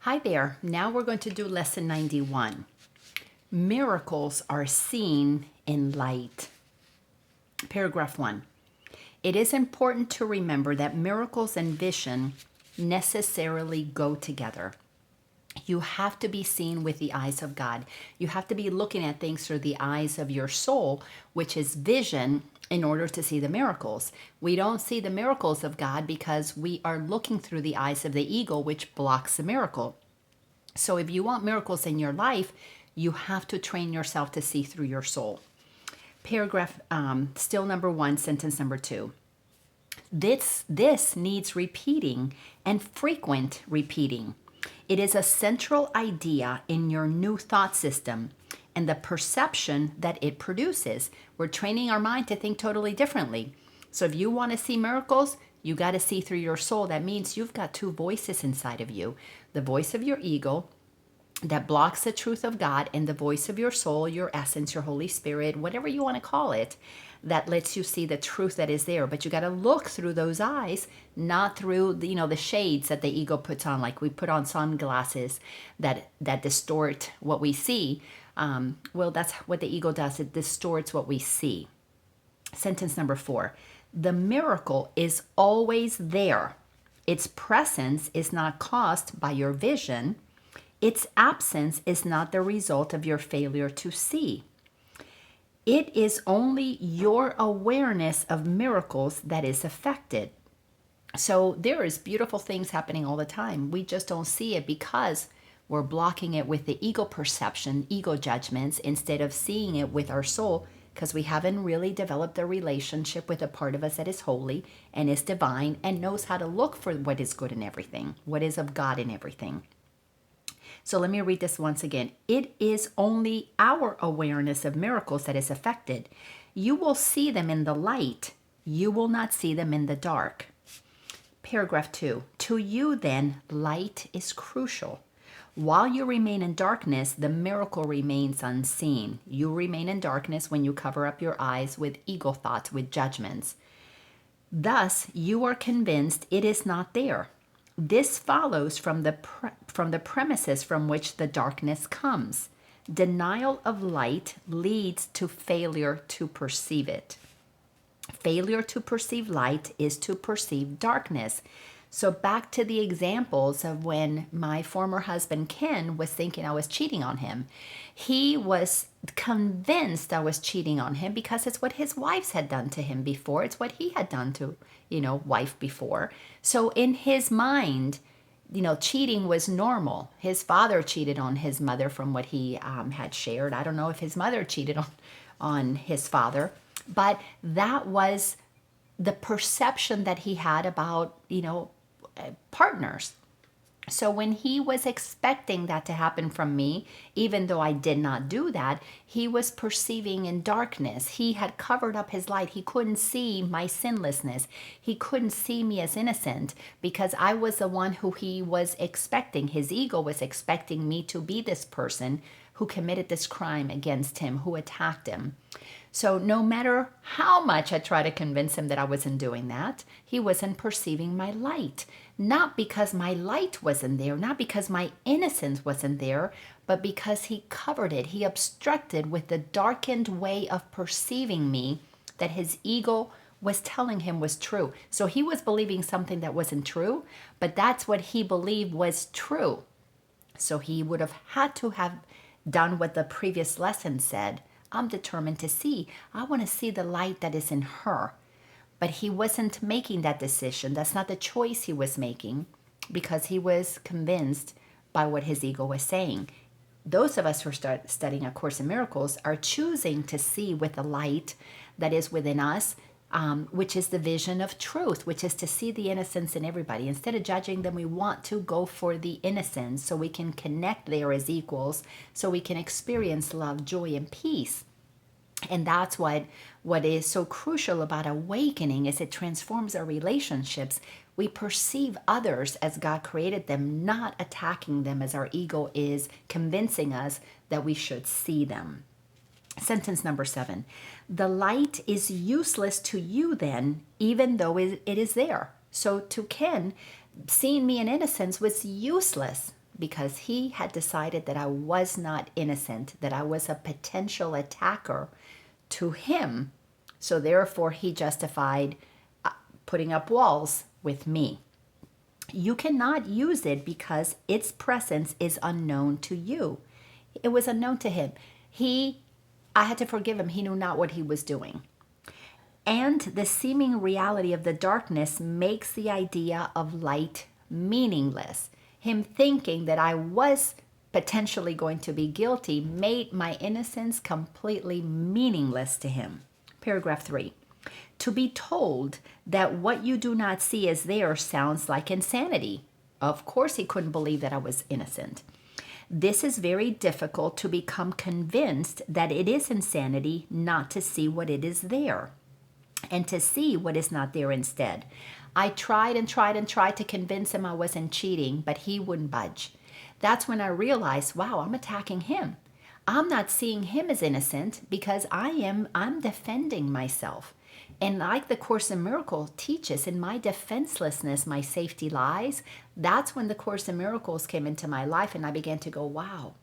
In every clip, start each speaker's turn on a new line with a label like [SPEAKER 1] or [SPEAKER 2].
[SPEAKER 1] Hi there. Now we're going to do lesson 91. Miracles are seen in light. Paragraph 1. It is important to remember that miracles and vision necessarily go together. You have to be seen with the eyes of God. You have to be looking at things through the eyes of your soul, which is vision, in order to see the miracles. We don't see the miracles of God because we are looking through the eyes of the ego, which blocks the miracle. So if you want miracles in your life, you have to train yourself to see through your soul. Paragraph, still number 1, sentence number 2. This needs repeating and frequent repeating. It is a central idea in your new thought system and the perception that it produces. We're training our mind to think totally differently. So if you want to see miracles, you got to see through your soul. That means you've got two voices inside of you. The voice of your ego that blocks the truth of God, and the voice of your soul, your essence, your Holy Spirit, whatever you want to call it, that lets you see the truth that is there. But you got to look through those eyes, not through the shades that the ego puts on. Like we put on sunglasses that distort what we see. Well, that's what the ego does. It distorts what we see. Sentence number 4. The miracle is always there. Its presence is not caused by your vision. Its absence is not the result of your failure to see. It is only your awareness of miracles that is affected. So there is beautiful things happening all the time. We just don't see it because we're blocking it with the ego perception, ego judgments, instead of seeing it with our soul, because we haven't really developed a relationship with a part of us that is holy and is divine and knows how to look for what is good in everything, what is of God in everything. So let me read this once again. It is only our awareness of miracles that is affected. You will see them in the light. You will not see them in the dark. Paragraph 2. To you then, light is crucial. While you remain in darkness, the miracle remains unseen. You remain in darkness when you cover up your eyes with ego thoughts, with judgments. Thus, you are convinced it is not there. This follows from the premises from which the darkness comes. Denial of light leads to failure to perceive it. Failure to perceive light is to perceive darkness. So back to the examples of when my former husband Ken was thinking I was cheating on him. He was convinced I was cheating on him because it's what his wives had done to him before. It's what he had done to, wife before. So in his mind, cheating was normal. His father cheated on his mother from what he had shared. I don't know if his mother cheated on his father, but that was the perception that he had about, partners. So when he was expecting that to happen from me, even though I did not do that, he was perceiving in darkness. He had covered up his light. He couldn't see my sinlessness. He couldn't see me as innocent because I was the one who he was expecting. His ego was expecting me to be this person who committed this crime against him, who attacked him. So no matter how much I tried to convince him that I wasn't doing that, he wasn't perceiving my light. Not because my light wasn't there, not because my innocence wasn't there, but because he covered it. He obstructed with the darkened way of perceiving me that his ego was telling him was true. So he was believing something that wasn't true, but that's what he believed was true. So he would have had to have done what the previous lesson said. I'm determined to see. I want to see the light that is in her. But he wasn't making that decision. That's not the choice he was making because he was convinced by what his ego was saying. Those of us who are studying A Course in Miracles are choosing to see with the light that is within us, which is the vision of truth, which is to see the innocence in everybody. Instead of judging them, we want to go for the innocence so we can connect there as equals, so we can experience love, joy, and peace. And that's what is so crucial about awakening is it transforms our relationships. We perceive others as God created them, not attacking them as our ego is convincing us that we should see them. Sentence number 7. The light is useless to you then, even though it is there. So to Ken, seeing me in innocence was useless. because he had decided that I was not innocent, that I was a potential attacker to him. So therefore, he justified putting up walls with me. You cannot use it because its presence is unknown to you. It was unknown to him. I had to forgive him. He knew not what he was doing. And the seeming reality of the darkness makes the idea of light meaningless. Him thinking that I was potentially going to be guilty made my innocence completely meaningless to him. Paragraph 3. To be told that what you do not see is there sounds like insanity. Of course, he couldn't believe that I was innocent. This is very difficult to become convinced that it is insanity not to see what it is there and to see what is not there instead. I tried and tried and tried to convince him I wasn't cheating, but he wouldn't budge. That's when I realized, wow, I'm attacking him. I'm not seeing him as innocent because I'm defending myself. And like the Course in Miracles teaches, in my defenselessness, my safety lies. That's when the Course in Miracles came into my life and I began to go, wow,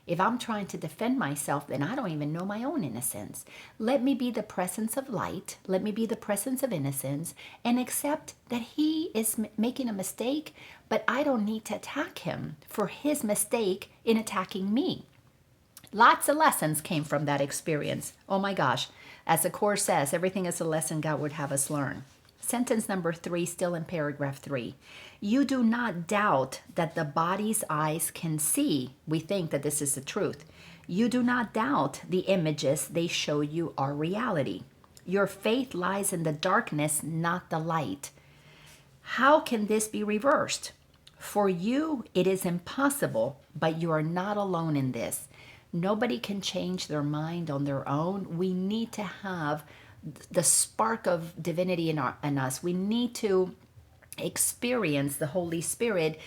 [SPEAKER 1] if I'm trying to defend myself, then I don't even know my own innocence. Let me be the presence of light. Let me be the presence of innocence and accept that he is making a mistake, but I don't need to attack him for his mistake in attacking me. Lots of lessons came from that experience. Oh my gosh. As the Course says, everything is a lesson God would have us learn. Sentence number 3, still in paragraph 3. You do not doubt that the body's eyes can see. We think that this is the truth. You do not doubt the images they show you are reality. Your faith lies in the darkness, not the light. How can this be reversed? For you, it is impossible, but you are not alone in this. Nobody can change their mind on their own. We need to have the spark of divinity in us. We need to experience the Holy Spirit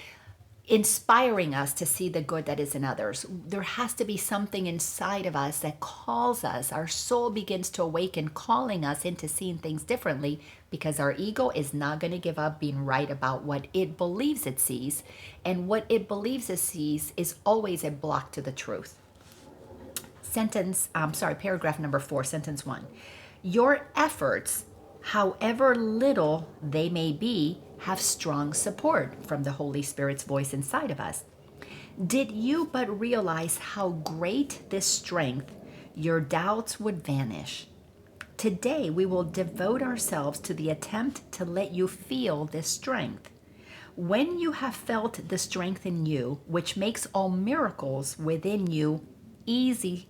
[SPEAKER 1] inspiring us to see the good that is in others. There has to be something inside of us that calls us. Our soul begins to awaken, calling us into seeing things differently, because our ego is not going to give up being right about what it believes it sees. And what it believes it sees is always a block to the truth. Paragraph number 4, sentence 1. Your efforts, however little they may be, have strong support from the Holy Spirit's voice inside of us. Did you but realize how great this strength, your doubts would vanish. Today we will devote ourselves to the attempt to let you feel this strength. When you have felt the strength in you, which makes all miracles within you within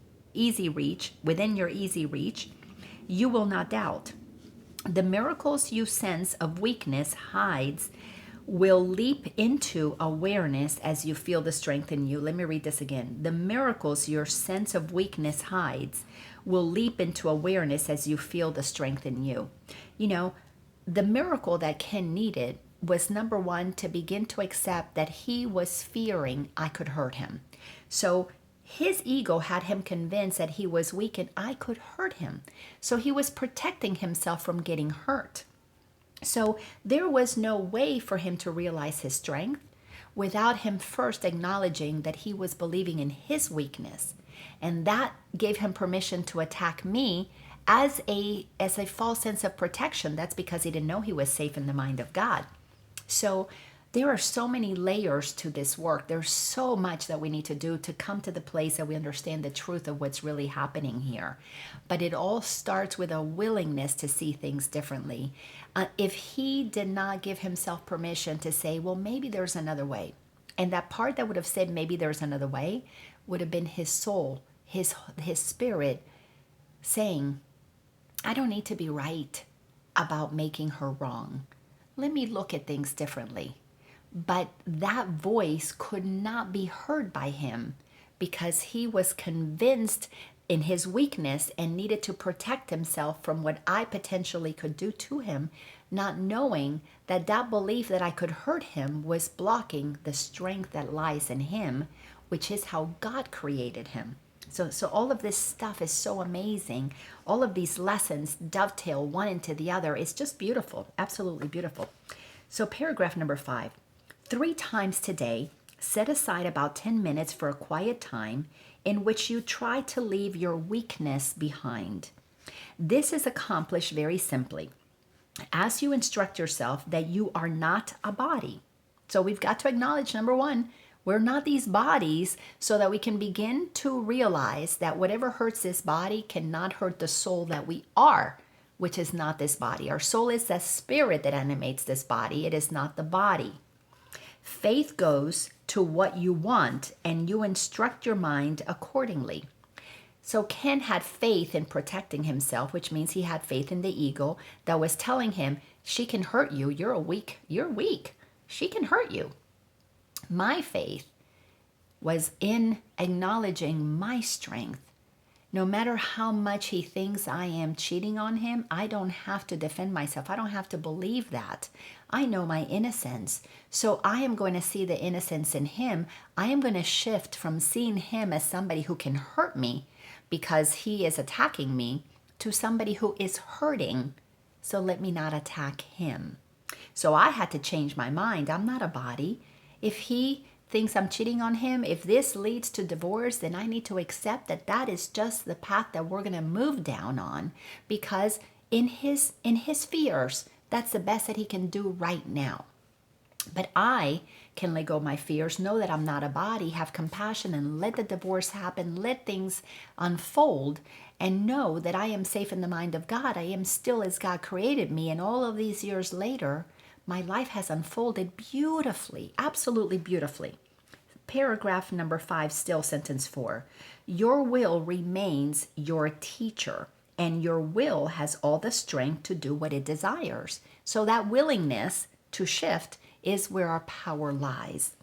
[SPEAKER 1] your easy reach, you will not doubt. The miracles you sense of weakness hides will leap into awareness as you feel the strength in you. Let me read this again. The miracles your sense of weakness hides will leap into awareness as you feel the strength in you. You know, the miracle that Ken needed was, number 1, to begin to accept that he was fearing I could hurt him. So his ego had him convinced that he was weak and I could hurt him. So he was protecting himself from getting hurt. So there was no way for him to realize his strength without him first acknowledging that he was believing in his weakness. And that gave him permission to attack me as a false sense of protection. That's because he didn't know he was safe in the mind of God. So there are so many layers to this work. There's so much that we need to do to come to the place that we understand the truth of what's really happening here. But it all starts with a willingness to see things differently. If he did not give himself permission to say, well, maybe there's another way. And that part that would have said, maybe there's another way, would have been his soul, his spirit saying, I don't need to be right about making her wrong. Let me look at things differently. But that voice could not be heard by him because he was convinced in his weakness and needed to protect himself from what I potentially could do to him, not knowing that that belief that I could hurt him was blocking the strength that lies in him, which is how God created him. So all of this stuff is so amazing. All of these lessons dovetail one into the other. It's just beautiful, absolutely beautiful. So paragraph number 5. 3 times today, Set aside about 10 minutes for a quiet time in which you try to leave your weakness behind. This is accomplished very simply as you instruct yourself that you are not a body. So we've got to acknowledge, number one, we're not these bodies, so that we can begin to realize that whatever hurts this body cannot hurt the soul that we are, which is not this body. Our soul is the spirit that animates this body. It is not the body. Faith goes to what you want, and you instruct your mind accordingly. So Ken had faith in protecting himself, which means he had faith in the ego that was telling him, she can hurt you. You're weak. She can hurt you. My faith was in acknowledging my strength. No matter how much he thinks I am cheating on him, I don't have to defend myself. I don't have to believe that. I know my innocence. So I am going to see the innocence in him. I am going to shift from seeing him as somebody who can hurt me because he is attacking me to somebody who is hurting. So let me not attack him. So I had to change my mind. I'm not a body. If he thinks I'm cheating on him, if this leads to divorce, then I need to accept that that is just the path that we're going to move down on, because in his fears, that's the best that he can do right now. But I can let go of my fears, know that I'm not a body, have compassion, and let the divorce happen, let things unfold, and know that I am safe in the mind of God. I am still as God created me, and all of these years later, my life has unfolded beautifully, absolutely beautifully. Paragraph number 5, still sentence 4. Your will remains your teacher, and your will has all the strength to do what it desires. So that willingness to shift is where our power lies.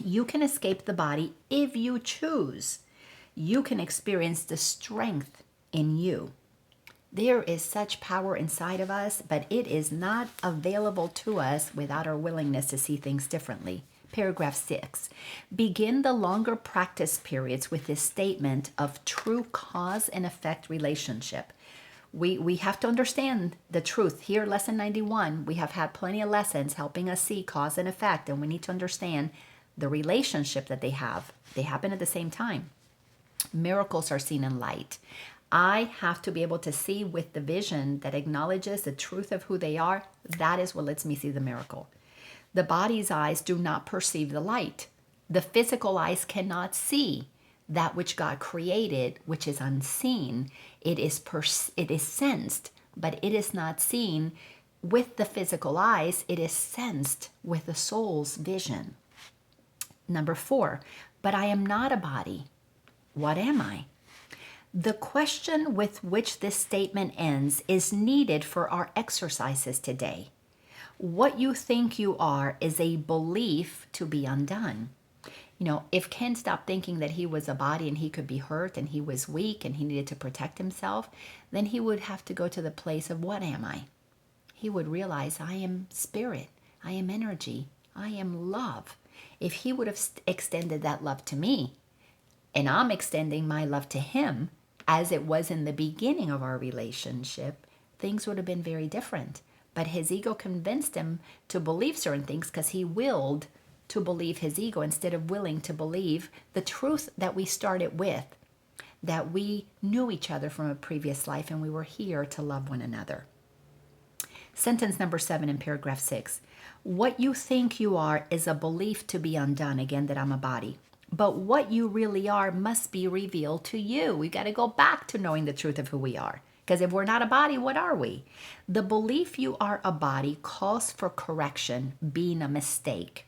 [SPEAKER 1] You can escape the body if you choose. You can experience the strength in you. There is such power inside of us, but it is not available to us without our willingness to see things differently. Paragraph 6. Begin the longer practice periods with this statement of true cause and effect relationship. We have to understand the truth. Here, lesson 91, we have had plenty of lessons helping us see cause and effect, and we need to understand the relationship that they have. They happen at the same time. Miracles are seen in light. I have to be able to see with the vision that acknowledges the truth of who they are. That is what lets me see the miracle. The body's eyes do not perceive the light. The physical eyes cannot see that which God created, which is unseen. It is sensed, but it is not seen with the physical eyes. It is sensed with the soul's vision. Number 4, but I am not a body. What am I? The question with which this statement ends is needed for our exercises today. What you think you are is a belief to be undone. You know, if Ken stopped thinking that he was a body and he could be hurt and he was weak and he needed to protect himself, then he would have to go to the place of what am I? He would realize I am spirit, I am energy, I am love. If he would have extended that love to me, and I'm extending my love to him, as it was in the beginning of our relationship, things would have been very different. But his ego convinced him to believe certain things because he willed to believe his ego instead of willing to believe the truth that we started with, that we knew each other from a previous life and we were here to love one another. Sentence number 7 in paragraph 6. What you think you are is a belief to be undone, again, that I'm a body. But what you really are must be revealed to you. We've got to go back to knowing the truth of who we are. Because if we're not a body, what are we? The belief you are a body calls for correction, being a mistake.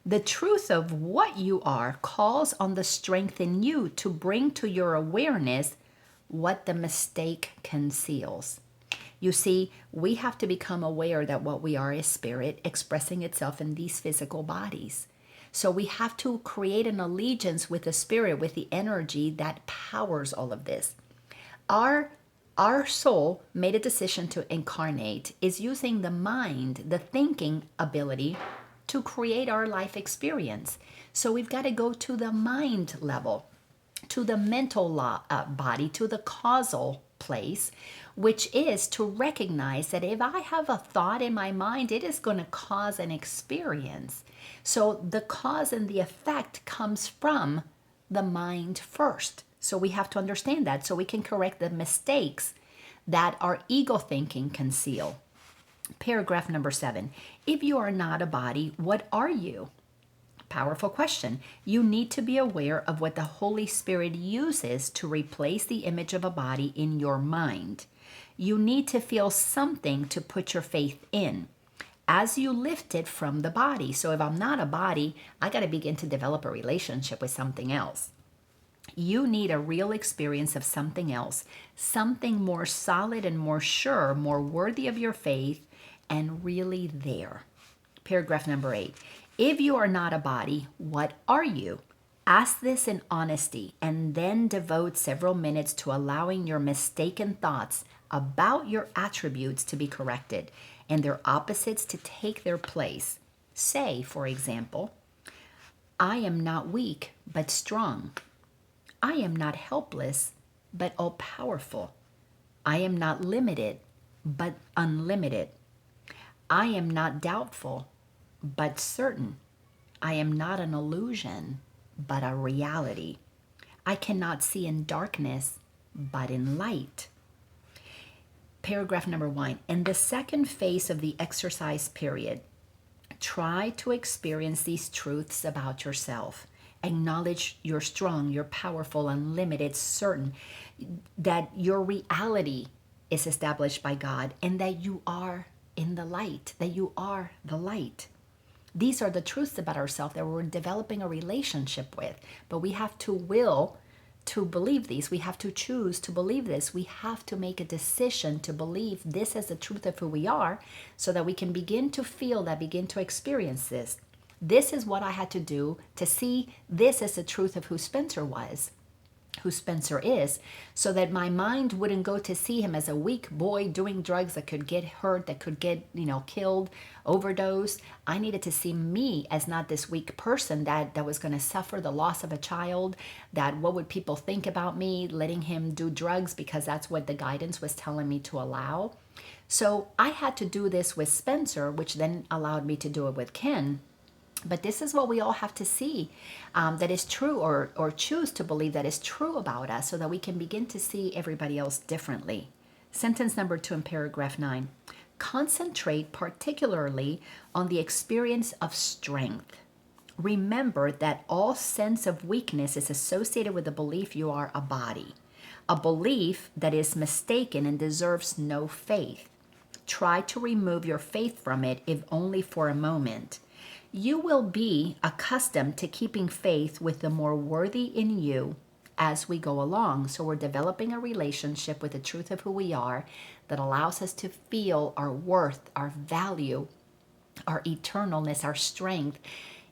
[SPEAKER 1] The truth of what you are calls on the strength in you to bring to your awareness what the mistake conceals. You see, we have to become aware that what we are is spirit expressing itself in these physical bodies. So we have to create an allegiance with the spirit, with the energy that powers all of this. Our soul made a decision to incarnate is using the mind, the thinking ability to create our life experience. So we've got to go to the mind level, to the mental body, to the causal place, which is to recognize that if I have a thought in my mind, it is going to cause an experience. So the cause and the effect comes from the mind first. So we have to understand that so we can correct the mistakes that our ego thinking conceal. Paragraph number 7. If you are not a body, what are you? Powerful question. You need to be aware of what the Holy Spirit uses to replace the image of a body in your mind. You need to feel something to put your faith in as you lift it from the body. So if I'm not a body, I got to begin to develop a relationship with something else. You need a real experience of something else, something more solid and more sure, more worthy of your faith, and really there. Paragraph number 8. If you are not a body, what are you? Ask this in honesty and then devote several minutes to allowing your mistaken thoughts about your attributes to be corrected and their opposites to take their place. Say, for example, I am not weak, but strong. I am not helpless, but all-powerful. I am not limited, but unlimited. I am not doubtful, but certain. I am not an illusion, but a reality. I cannot see in darkness, but in light. Paragraph number 1. In the second phase of the exercise period, try to experience these truths about yourself. Acknowledge you're strong, you're powerful, unlimited, certain, that your reality is established by God, and that you are in the light, that you are the light. These are the truths about ourselves that we're developing a relationship with, but we have to will to believe these. We have to choose to believe this. We have to make a decision to believe this as the truth of who we are so that we can begin to feel that, begin to experience this. This is what I had to do to see this as the truth of who Spencer was, who Spencer is, so that my mind wouldn't go to see him as a weak boy doing drugs that could get hurt, that could get, killed, overdose. I needed to see me as not this weak person that was going to suffer the loss of a child, that what would people think about me letting him do drugs because that's what the guidance was telling me to allow. So I had to do this with Spencer, which then allowed me to do it with Ken. But this is what we all have to see that is true, or choose to believe that is true about us, so that we can begin to see everybody else differently. Sentence number 2 in paragraph 9. Concentrate particularly on the experience of strength. Remember that all sense of weakness is associated with the belief you are a body, a belief that is mistaken and deserves no faith. Try to remove your faith from it, if only for a moment. You will be accustomed to keeping faith with the more worthy in you as we go along. So we're developing a relationship with the truth of who we are that allows us to feel our worth, our value, our eternalness, our strength.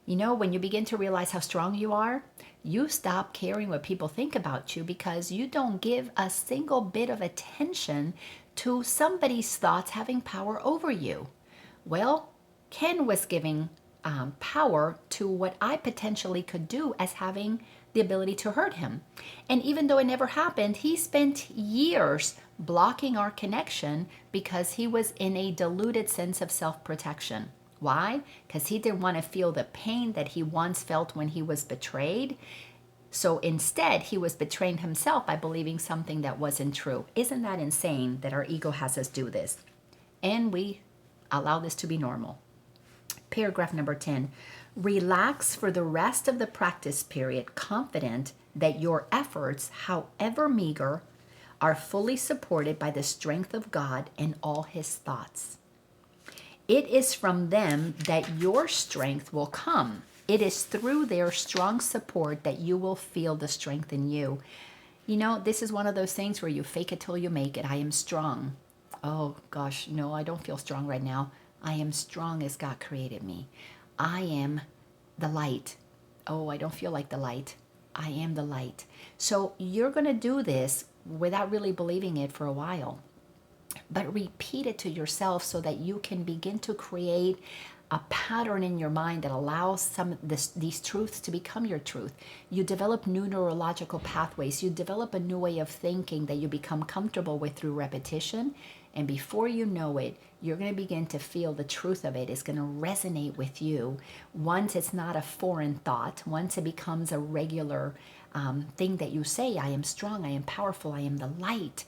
[SPEAKER 1] When you begin to realize how strong you are, you stop caring what people think about you, because you don't give a single bit of attention to somebody's thoughts having power over you. Well, Ken was giving power to what I potentially could do as having the ability to hurt him. And even though it never happened, he spent years blocking our connection because he was in a diluted sense of self-protection. Why? Because he didn't want to feel the pain that he once felt when he was betrayed. So instead, he was betraying himself by believing something that wasn't true. Isn't that insane that our ego has us do this? And we allow this to be normal. Paragraph number 10. Relax for the rest of the practice period, confident that your efforts, however meager, are fully supported by the strength of God and all his thoughts. It is from them that your strength will come. It is through their strong support that you will feel the strength in you. This is one of those things where you fake it till you make it. I am strong. Oh gosh, no, I don't feel strong right now. I am strong as God created me. I am the light. Oh, I don't feel like the light. I am the light. So you're going to do this without really believing it for a while. But repeat it to yourself so that you can begin to create a pattern in your mind that allows these truths to become your truth. You develop new neurological pathways. You develop a new way of thinking that you become comfortable with through repetition. And before you know it, you're going to begin to feel the truth of it is going to resonate with you. Once it's not a foreign thought, once it becomes a regular thing that you say, I am strong, I am powerful, I am the light.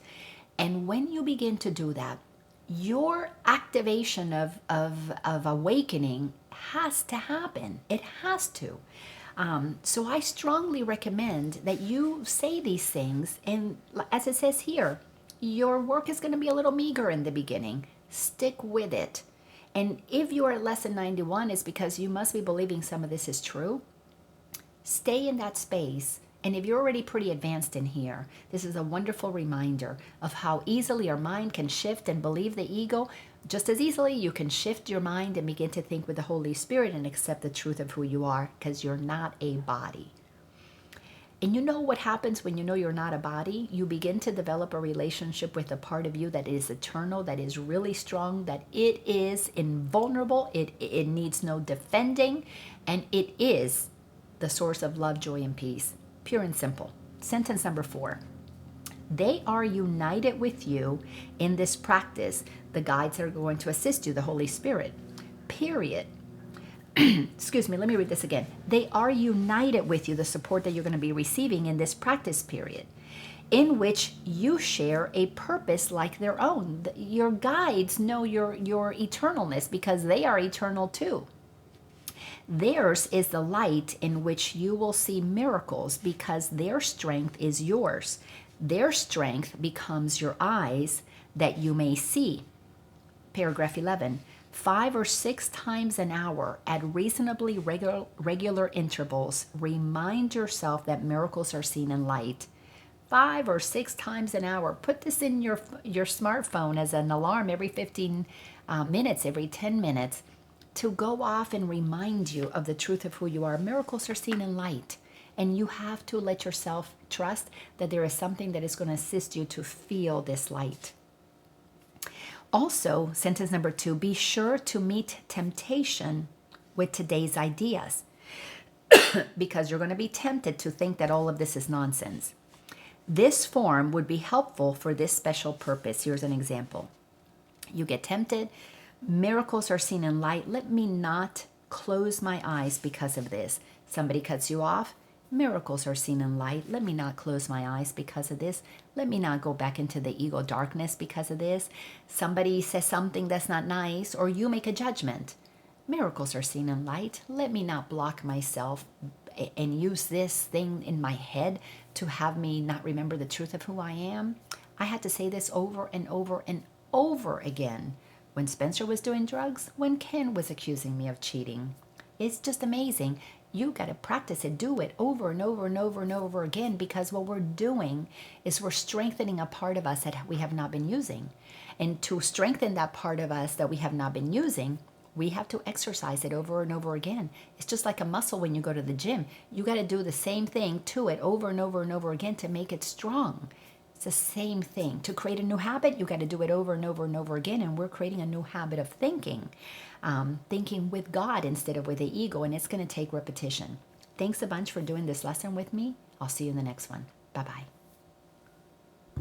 [SPEAKER 1] And when you begin to do that, your activation of awakening has to happen. It has to. So I strongly recommend that you say these things. And as it says here, your work is going to be a little meager in the beginning. Stick with it. And if you are at lesson 91, it's because you must be believing some of this is true. Stay in that space. And if you're already pretty advanced in here, this is a wonderful reminder of how easily our mind can shift and believe the ego. Just as easily, you can shift your mind and begin to think with the Holy Spirit and accept the truth of who you are, because you're not a body. And you know what happens when you know you're not a body? You begin to develop a relationship with a part of you that is eternal, that is really strong, that it is invulnerable, it needs no defending, and it is the source of love, joy, and peace. Pure and simple. Sentence number 4. They are united with you in this practice. The guides are going to assist you, the Holy Spirit. Period. Excuse me, let me read this again. They are united with you, the support that you're going to be receiving in this practice period, in which you share a purpose like their own. Your guides know your eternalness because they are eternal too. Theirs is the light in which you will see miracles because their strength is yours. Their strength becomes your eyes that you may see. Paragraph 11. 5 or 6 times an hour at reasonably regular intervals, remind yourself that miracles are seen in light. 5 or 6 times an hour. Put this in your smartphone as an alarm every 15 minutes, every 10 minutes. To go off and remind you of the truth of who you are. Miracles are seen in light. And you have to let yourself trust that there is something that is going to assist you to feel this light. Also, sentence number 2, be sure to meet temptation with today's ideas. Because you're going to be tempted to think that all of this is nonsense. This form would be helpful for this special purpose. Here's an example. You get tempted. Miracles are seen in light. Let me not close my eyes because of this. Somebody cuts you off. Miracles are seen in light. Let me not close my eyes because of this. Let me not go back into the ego darkness because of this. Somebody says something that's not nice, or you make a judgment. Miracles are seen in light. Let me not block myself and use this thing in my head to have me not remember the truth of who I am. I had to say this over and over and over again. When Spencer was doing drugs, when Ken was accusing me of cheating. It's just amazing. You got to practice it. Do it over and over and over and over again, because what we're doing is we're strengthening a part of us that we have not been using. And to strengthen that part of us that we have not been using, we have to exercise it over and over again. It's just like a muscle when you go to the gym. You got to do the same thing to it over and over and over again to make it strong. It's the same thing. To create a new habit, you got to do it over and over and over again. And we're creating a new habit of thinking. Thinking with God instead of with the ego. And it's going to take repetition. Thanks a bunch for doing this lesson with me. I'll see you in the next one. Bye-bye.